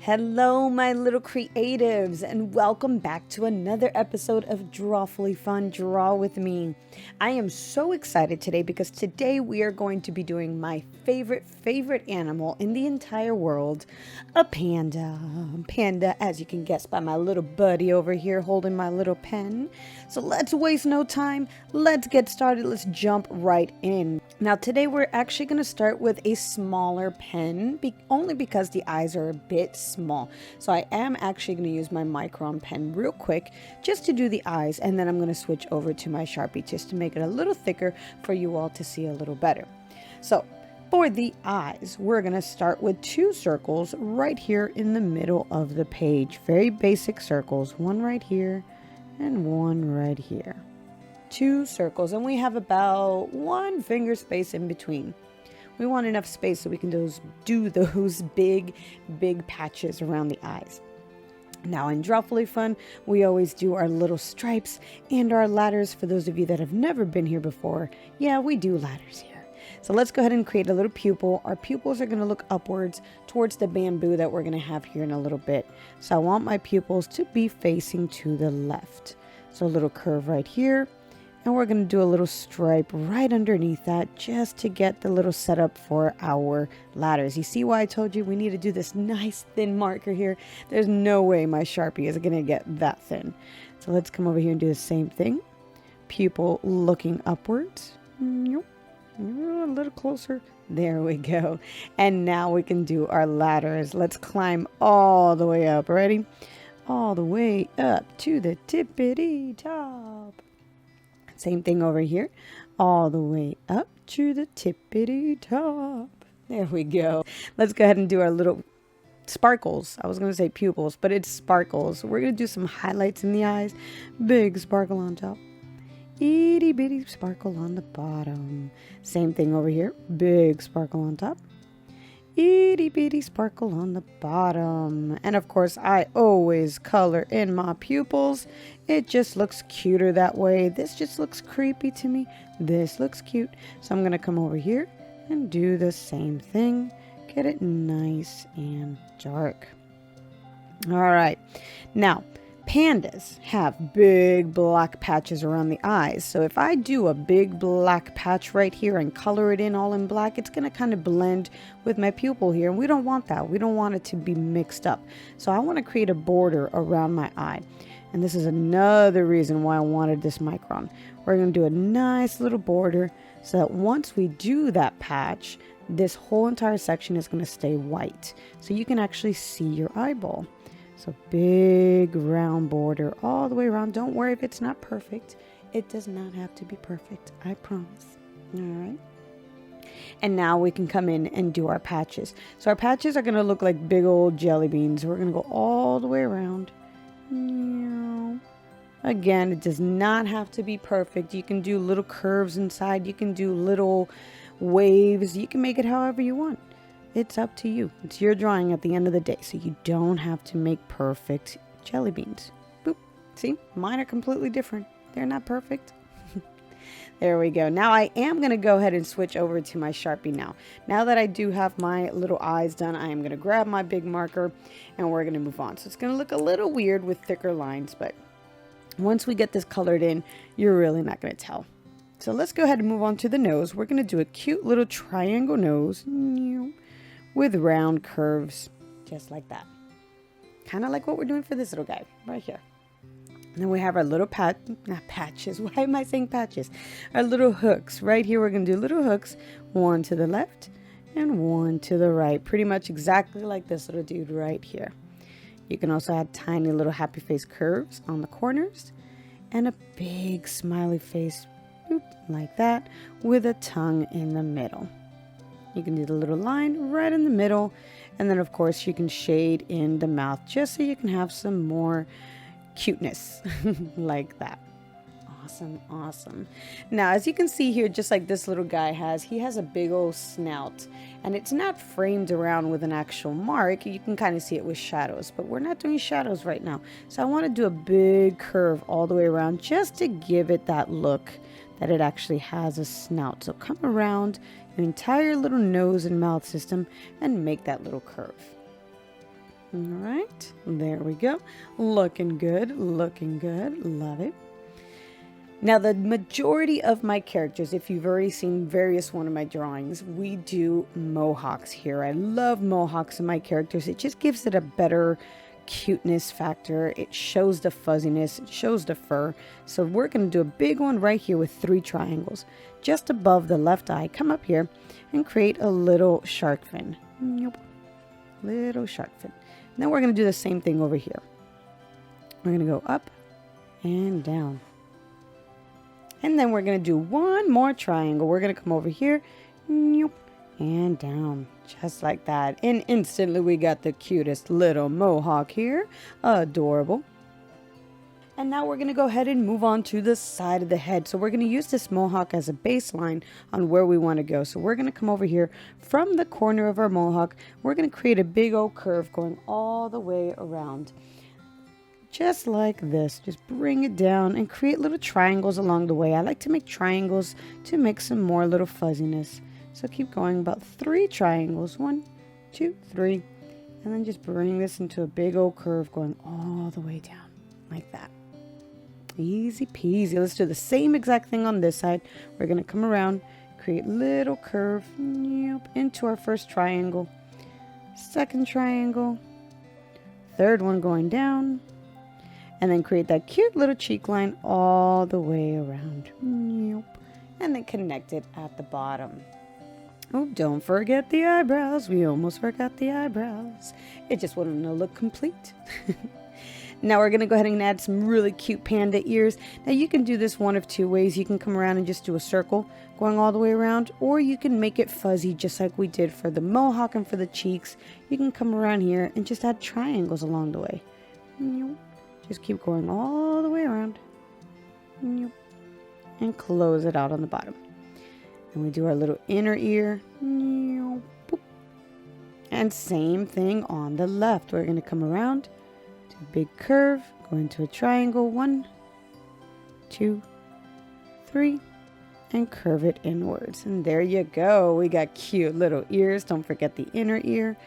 Hello, my little creatives, and welcome back to another episode of Drawfully Fun Draw with me. I am so excited today because today we are going to be doing my favorite animal in the entire world, a panda. Panda, as you can guess by my little buddy over here holding my little pen. So let's waste no time. Let's get started. Let's jump right in. Now today we're actually going to start with a smaller pen, only because the eyes are a bit small. So I am actually going to use my Micron pen real quick just to do the eyes, and then I'm going to switch over to my Sharpie just to make it a little thicker for you all to see a little better. So for the eyes, we're going to start with 2 circles right here in the middle of the page. Very basic circles, one right here and one right here. 2 circles, and we have about 1 finger space in between. We want enough space so we can do those big patches around the eyes. Now in Drawfully Fun, we always do our little stripes and our ladders. For those of you that have never been here before, yeah, we do ladders here. So let's go ahead and create a little pupil. Our pupils are going to look upwards towards the bamboo that we're going to have here in a little bit. So I want my pupils to be facing to the left. So a little curve right here. And we're going to do a little stripe right underneath that just to get the little setup for our ladders. You see why I told you we need to do this nice thin marker here? There's no way my Sharpie is going to get that thin. So let's come over here and do the same thing. Pupil looking upwards. A little closer. There we go. And now we can do our ladders. Let's climb all the way up. Ready? All the way up to the tippity top. Same thing over here, all the way up to the tippity top. There we go. Let's go ahead and do our little sparkles. I was going to say pupils, but it's sparkles. We're going to do some highlights in the eyes. Big sparkle on top. Itty bitty sparkle on the bottom. Same thing over here. Big sparkle on top. Itty bitty sparkle on the bottom. And of course, I always color in my pupils. It just looks cuter that way. This just looks creepy to me. This looks cute. So I'm going to come over here and do the same thing. Get it nice and dark. All right. Now, pandas have big black patches around the eyes. So if I do a big black patch right here and color it in all in black, it's going to kind of blend with my pupil here. And we don't want that. We don't want it to be mixed up. So I want to create a border around my eye. And this is another reason why I wanted this Micron. We're going to do a nice little border so that once we do that patch, this whole entire section is going to stay white. So you can actually see your eyeball. So big round border all the way around. Don't worry if it's not perfect. It does not have to be perfect. I promise. All right. And now we can come in and do our patches. So our patches are going to look like big old jelly beans. We're going to go all the way around. Again, it does not have to be perfect. You can do little curves inside. You can do little waves. You can make it however you want. It's up to you. It's your drawing at the end of the day, so you don't have to make perfect jelly beans. Boop. See, mine are completely different. They're not perfect. There we go. Now I am going to go ahead and switch over to my Sharpie now. Now that I do have my little eyes done, I am going to grab my big marker and we're going to move on. So it's going to look a little weird with thicker lines, but once we get this colored in, you're really not going to tell. So let's go ahead and move on to the nose. We're going to do a cute little triangle nose with round curves, just like that. Kind of like what we're doing for this little guy right here. And then we have our little not patches. Why am I saying patches? Our little hooks. Right here, we're going to do little hooks. One to the left and one to the right. Pretty much exactly like this little dude right here. You can also add tiny little happy face curves on the corners. And a big smiley face, boop, like that, with a tongue in the middle. You can do the little line right in the middle. And then, of course, you can shade in the mouth just so you can have some more cuteness like that. Awesome. Now, as you can see here, just like this little guy has, he has a big old snout, and it's not framed around with an actual mark. You can kind of see it with shadows, but we're not doing shadows right now. So I want to do a big curve all the way around just to give it that look that it actually has a snout. So come around the entire little nose and mouth system and make that little curve. All right, there we go. Looking good, looking good. Love it. Now, the majority of my characters, if you've already seen various one of my drawings, we do mohawks here. I love mohawks in my characters. It just gives it a better cuteness factor. It shows the fuzziness, it shows the fur. So we're going to do a big one right here with 3 triangles. Just above the left eye, come up here and create a little shark fin. Nope. Little shark fin. Then we're going to do the same thing over here. We're going to go up and down. And then we're going to do one more triangle. We're going to come over here and down, just like that. And instantly we got the cutest little mohawk here. Adorable. And now we're going to go ahead and move on to the side of the head. So we're going to use this mohawk as a baseline on where we want to go. So we're going to come over here from the corner of our mohawk. We're going to create a big old curve going all the way around. Just like this. Just bring it down and create little triangles along the way. I like to make triangles to make some more little fuzziness. So keep going, about 3 triangles. 1, 2, 3. And then just bring this into a big old curve going all the way down like that. Easy peasy. Let's do the same exact thing on this side. We're going to come around, create little curve into our first triangle. Second triangle. Third one going down. And then create that cute little cheek line all the way around. And then connect it at the bottom. Oh, don't forget the eyebrows. We almost forgot the eyebrows. It just wouldn't look complete. Now we're going to go ahead and add some really cute panda ears. Now you can do this one of 2 ways. You can come around and just do a circle going all the way around, or you can make it fuzzy just like we did for the mohawk and for the cheeks. You can come around here and just add triangles along the way. Just keep going all the way around and close it out on the bottom. And we do our little inner ear. And same thing on the left. We're going to come around to a big curve, go into a triangle. 1, 2, 3, and curve it inwards. And there you go. We got cute little ears. Don't forget the inner ear.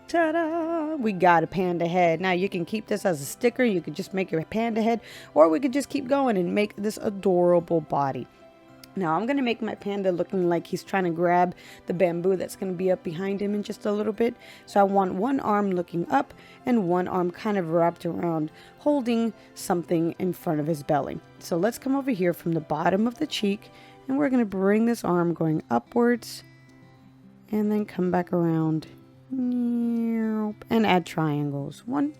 Ta-da! We got a panda head. Now you can keep this as a sticker. You could just make it a panda head, or we could just keep going and make this adorable body. Now I'm going to make my panda looking like he's trying to grab the bamboo that's going to be up behind him in just a little bit. So I want one arm looking up and one arm kind of wrapped around, holding something in front of his belly. So let's come over here from the bottom of the cheek, and we're going to bring this arm going upwards and then come back around and add triangles. 1,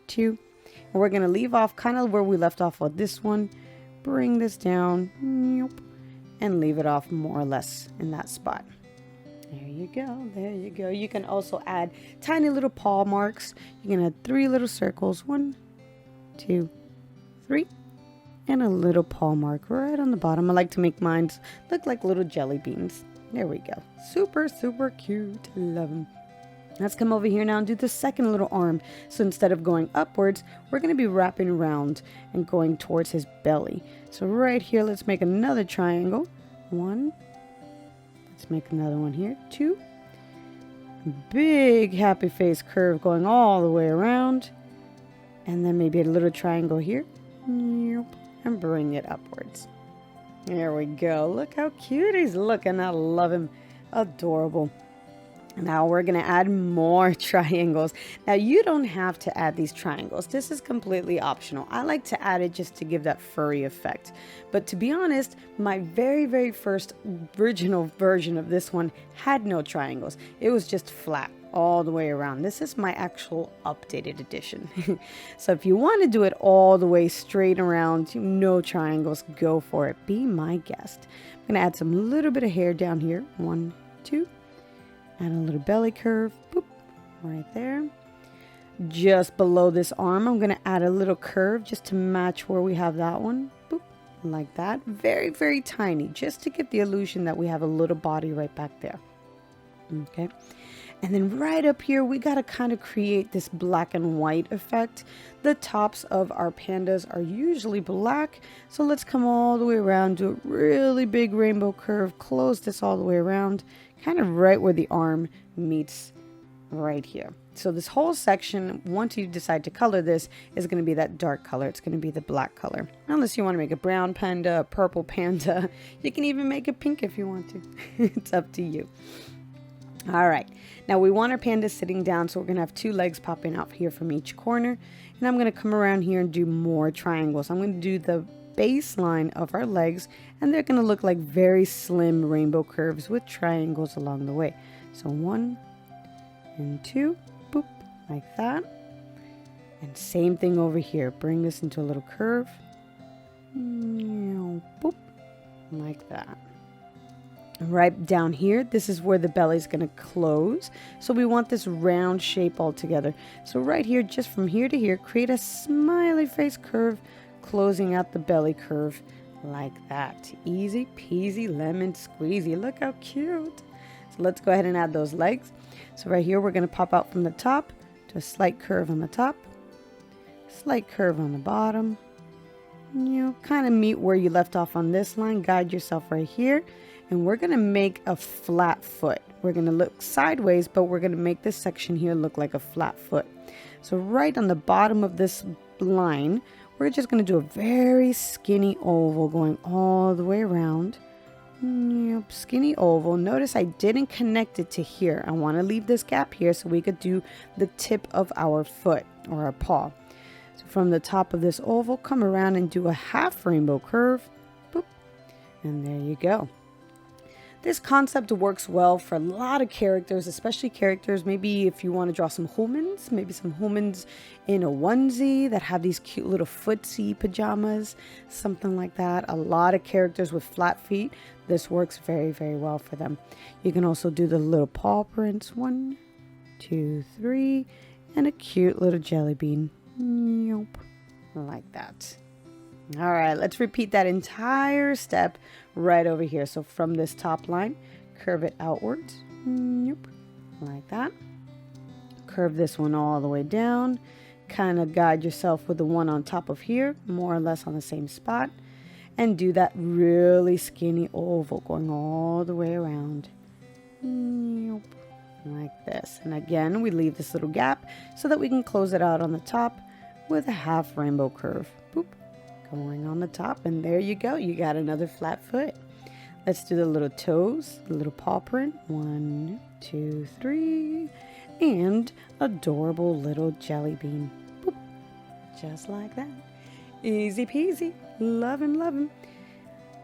2, and we're going to leave off kind of where we left off with this one. Bring this down and leave it off more or less in that spot. There you go. There you go. You can also add tiny little paw marks. You can add 3 little circles. 1, 2, 3, and a little paw mark right on the bottom. I like to make mine look like little jelly beans. There we go. Super, super cute. Love them. Let's come over here now and do the second little arm. So instead of going upwards, we're going to be wrapping around and going towards his belly. So right here, let's make another triangle. 1. Let's make another one here. 2. Big happy face curve going all the way around. And then maybe a little triangle here. And bring it upwards. There we go. Look how cute he's looking. I love him. Adorable. Now we're going to add more triangles. Now you don't have to add these triangles. This is completely optional. I like to add it just to give that furry effect. But to be honest, my very first original version of this one had no triangles. It was just flat all the way around. This is my actual updated edition. So if you want to do it all the way straight around, no triangles, go for it. Be my guest. I'm going to add some little bit of hair down here. 1, 2. Add a little belly curve, boop, right there. Just below this arm, I'm going to add a little curve just to match where we have that one, boop, like that. Very tiny, just to give the illusion that we have a little body right back there. Okay. And then right up here, we got to kind of create this black and white effect. The tops of our pandas are usually black. So let's come all the way around, do a really big rainbow curve, close this all the way around, kind of right where the arm meets right here. So this whole section, once you decide to color this, is going to be that dark color. It's going to be the black color. Unless you want to make a brown panda, a purple panda. You can even make it pink if you want to. It's up to you. All right, now we want our panda sitting down, so we're going to have 2 legs popping out here from each corner. And I'm going to come around here and do more triangles. I'm going to do the baseline of our legs, and they're going to look like very slim rainbow curves with triangles along the way. So 1 and 2, boop, like that. And same thing over here. Bring this into a little curve. Boop, like that. Right down here, this is where the belly is going to close. So we want this round shape all together. So right here, just from here to here, create a smiley face curve, closing out the belly curve like that. Easy peasy lemon squeezy. Look how cute. So let's go ahead and add those legs. So right here, we're going to pop out from the top to a slight curve on the top, slight curve on the bottom. Kind of meet where you left off on this line. Guide yourself right here. And we're going to make a flat foot. We're going to look sideways, but we're going to make this section here look like a flat foot. So right on the bottom of this line, we're just going to do a very skinny oval going all the way around. Yep, skinny oval. Notice I didn't connect it to here. I want to leave this gap here so we could do the tip of our foot or our paw. So from the top of this oval, come around and do a half rainbow curve. Boop. And there you go. This concept works well for a lot of characters, especially characters, maybe if you want to draw some humans, maybe some humans in a onesie that have these cute little footsie pajamas, something like that. A lot of characters with flat feet, this works very, very well for them. You can also do the little paw prints, 1, 2, 3, and a cute little jelly bean. Nope, like that. All right, let's repeat that entire step right over here. So from this top line, curve it outwards, like that. Curve this one all the way down. Kind of guide yourself with the one on top of here, more or less on the same spot. And do that really skinny oval going all the way around. Like this. And again, we leave this little gap so that we can close it out on the top with a half rainbow curve. Boop. Going on the top, and there you go. You got another flat foot. Let's do the little toes, the little paw print. 1, 2, 3, and adorable little jelly bean. Boop. Just like that. Easy peasy. Love him, love him.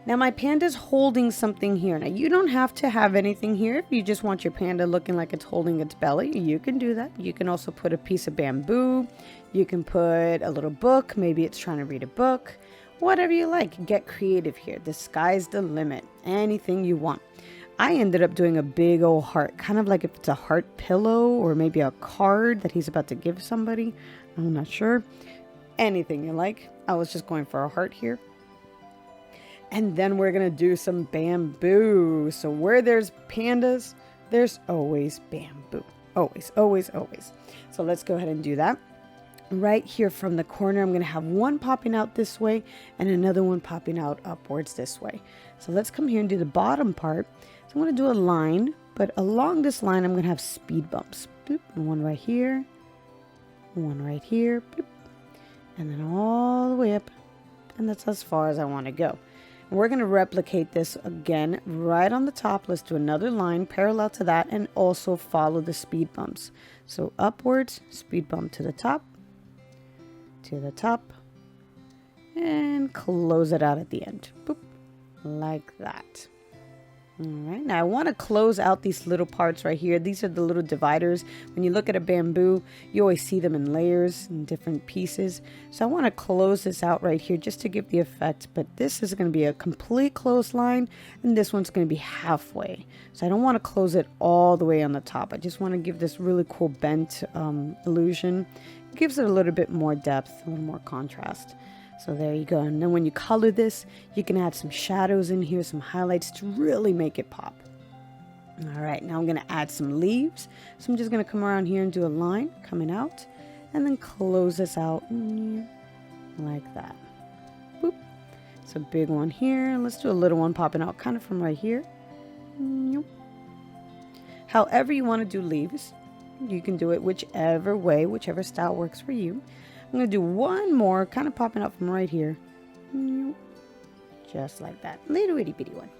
Now my panda's holding something here. Now you don't have to have anything here. If you just want your panda looking like it's holding its belly, you can do that. You can also put a piece of bamboo. You can put a little book. Maybe it's trying to read a book. Whatever you like. Get creative here. The sky's the limit. Anything you want. I ended up doing a big old heart. Kind of like if it's a heart pillow or maybe a card that he's about to give somebody. I'm not sure. Anything you like. I was just going for a heart here. And then we're going to do some bamboo. So where there's pandas, there's always bamboo. Always, always, always. So let's go ahead and do that. Right here from the corner, I'm going to have one popping out this way and another one popping out upwards this way. So let's come here and do the bottom part. So I'm going to do a line, but along this line, I'm going to have speed bumps. Boop, and one right here, one right here, boop, and then all the way up. And that's as far as I want to go. We're going to replicate this again right on the top. Let's do another line parallel to that and also follow the speed bumps. So upwards, speed bump to the top, and close it out at the end. Boop, like that. All right, now I want to close out these little parts right here. These are the little dividers. When you look at a bamboo, you always see them in layers and different pieces. So I want to close this out right here just to give the effect. But this is going to be a complete closed line, and this one's going to be halfway. So I don't want to close it all the way on the top. I just want to give this really cool bent illusion. It gives it a little bit more depth, a little more contrast. So there you go. And then when you color this, you can add some shadows in here, some highlights to really make it pop. All right, now I'm going to add some leaves. So I'm just going to come around here and do a line coming out and then close this out like that. Boop. It's a big one here. Let's do a little one popping out kind of from right here. However you want to do leaves, you can do it whichever way, whichever style works for you. I'm going to do one more kind of popping out from right here. Just like that. Little itty bitty one.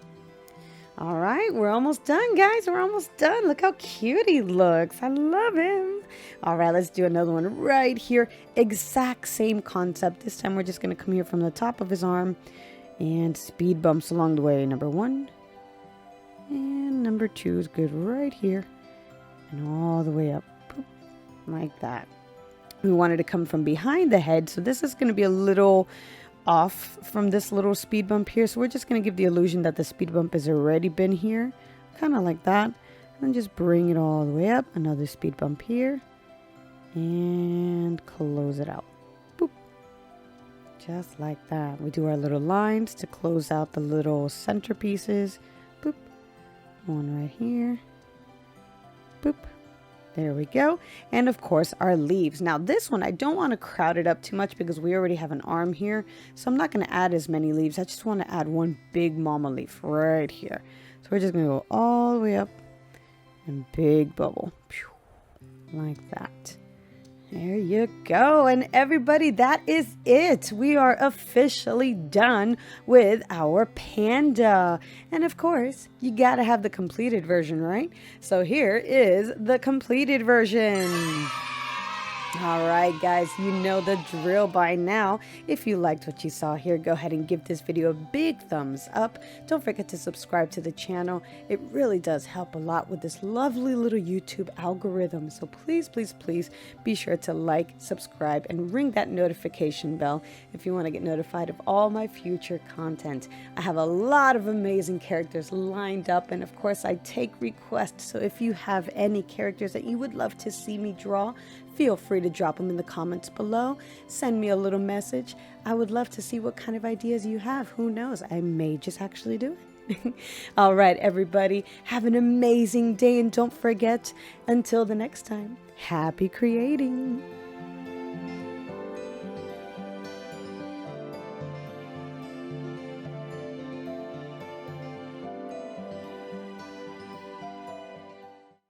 All right, we're almost done, guys. We're almost done. Look how cute he looks. I love him. All right, let's do another one right here. Exact same concept. This time we're just going to come here from the top of his arm and speed bumps along the way. Number 1 and number 2 is good right here and all the way up. Boop, like that. We wanted to come from behind the head, so this is going to be a little off from this little speed bump here, so we're just going to give the illusion that the speed bump has already been here, kind of like that, and just bring it all the way up. Another speed bump here and close it out. Boop. Just like that. We do our little lines to close out the little center pieces. Boop. One right here. Boop. There we go. And of course our leaves. Now this one, I don't want to crowd it up too much because we already have an arm here. So I'm not going to add as many leaves. I just want to add one big mama leaf right here. So we're just going to go all the way up and big bubble. Like that. There you go. And everybody, that is it. We are officially done with our panda. And of course, you got to have the completed version, right? So here is the completed version. All right, guys, you know the drill by now. If you liked what you saw here, go ahead and give this video a big thumbs up. Don't forget to subscribe to the channel. It really does help a lot with this lovely little YouTube algorithm. So please, please, please be sure to like, subscribe, and ring that notification bell if you want to get notified of all my future content. I have a lot of amazing characters lined up, and of course, I take requests. So if you have any characters that you would love to see me draw, feel free to drop them in the comments below. Send me a little message. I would love to see what kind of ideas you have. Who knows? I may just actually do it. All right, everybody. Have an amazing day. And don't forget, until the next time, happy creating.